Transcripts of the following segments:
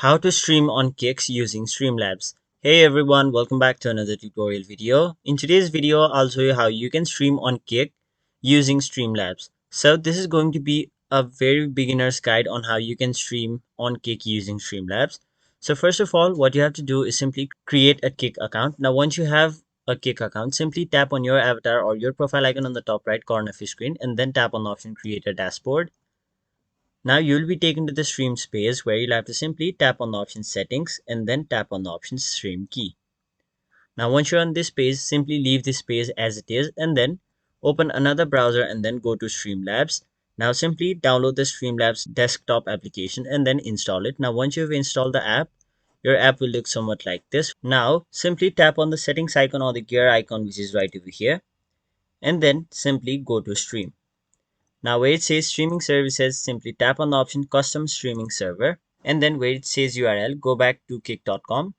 How to stream on Kicks using Streamlabs. Hey everyone, welcome back to another tutorial video. In today's video, I'll show you how you can stream on Kick using Streamlabs. So this is going to be a very beginner's guide on how you can stream on Kick using Streamlabs. So first of all, what you have to do is simply create a Kick account. Now once you have a Kick account, simply tap on your avatar or your profile icon on the top right corner of your screen and then tap on the option Create a Dashboard. Now you'll be taken to the stream space where you'll have to simply tap on the option settings and then tap on the option stream key. Now once you're on this page, simply leave this page as it is and then open another browser and then go to Streamlabs. Now simply download the Streamlabs desktop application and then install it. Now once you've installed the app, your app will look somewhat like this. Now simply tap on the settings icon or the gear icon which is right over here and then simply go to stream. Now where it says streaming services, simply tap on the option custom streaming server and then where it says URL, go back to kick.com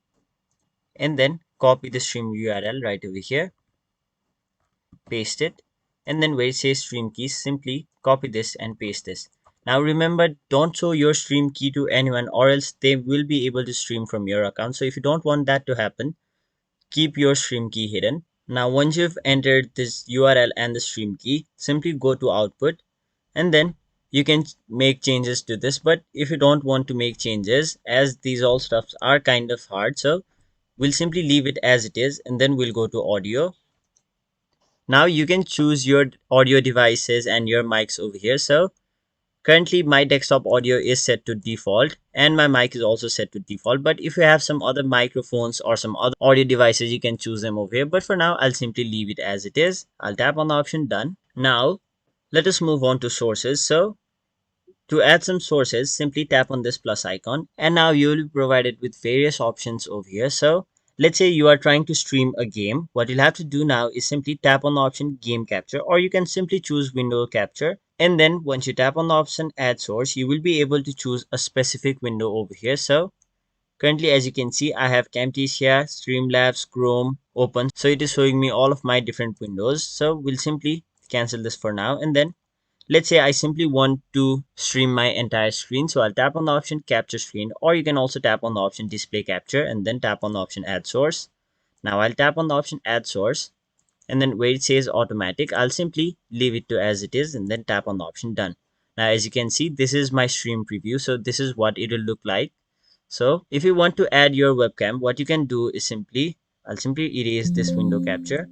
and then copy the stream URL right over here, paste it, and then where it says stream keys, simply copy this and paste this. Now remember, don't show your stream key to anyone or else they will be able to stream from your account. So if you don't want that to happen, keep your stream key hidden. Now once you've entered this URL and the stream key, simply go to output and then you can make changes to this. But if you don't want to make changes, as these all stuffs are kind of hard, so we'll simply leave it as it is and then we'll go to audio. Now you can choose your audio devices and your mics over here. So currently my desktop audio is set to default and my mic is also set to default, but if you have some other microphones or some other audio devices, you can choose them over here. But for now, I'll simply leave it as it is. I'll tap on the option done. Now let us move on to sources. So to add some sources, simply tap on this plus icon and now you will be provided with various options over here. So let's say you are trying to stream a game. What you'll have to do now is simply tap on the option game capture, or you can simply choose window capture. And then once you tap on the option add source, you will be able to choose a specific window over here. So currently, as you can see, I have Camtasia, Streamlabs, Chrome open. So it is showing me all of my different windows. So we'll simply cancel this for now. And then let's say I simply want to stream my entire screen. So I'll tap on the option capture screen, or you can also tap on the option display capture and then tap on the option add source. Now I'll tap on the option add source and then where it says automatic, I'll simply leave it to as it is and then tap on the option done. Now as you can see, this is my stream preview. So this is what it will look like. So if you want to add your webcam, what you can do is I'll simply erase this window capture.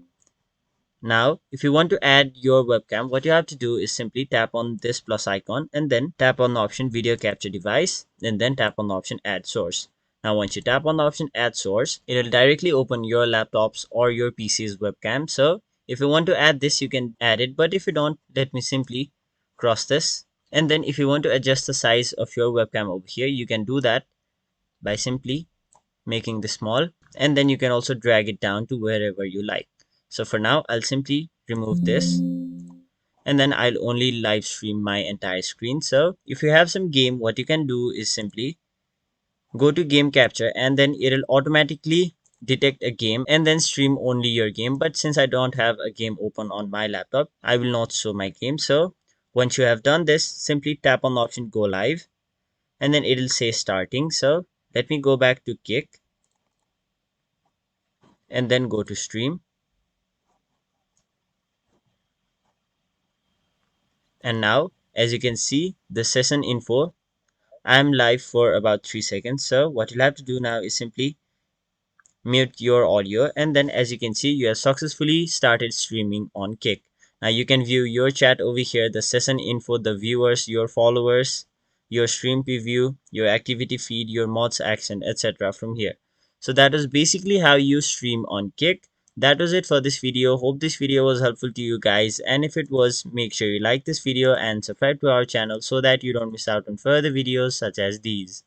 Now, if you want to add your webcam, what you have to do is simply tap on this plus icon and then tap on the option video capture device and then tap on the option add source. Now, once you tap on the option add source, it will directly open your laptop's or your PC's webcam. So if you want to add this, you can add it. But if you don't, let me simply cross this. And then if you want to adjust the size of your webcam over here, you can do that by simply making this small. And then you can also drag it down to wherever you like. So for now, I'll simply remove this and then I'll only live stream my entire screen. So if you have some game, what you can do is simply go to game capture and then it'll automatically detect a game and then stream only your game. But since I don't have a game open on my laptop, I will not show my game. So once you have done this, simply tap on the option go live and then it'll say starting. So let me go back to Kick and then go to stream. And now, as you can see, the session info, I'm live for about 3 seconds. So what you'll have to do now is simply mute your audio. And then as you can see, you have successfully started streaming on Kick. Now you can view your chat over here, the session info, the viewers, your followers, your stream preview, your activity feed, your mods action, etc. from here. So that is basically how you stream on Kick. That was it for this video. Hope this video was helpful to you guys, and if it was, make sure you like this video and subscribe to our channel so that you don't miss out on further videos such as these.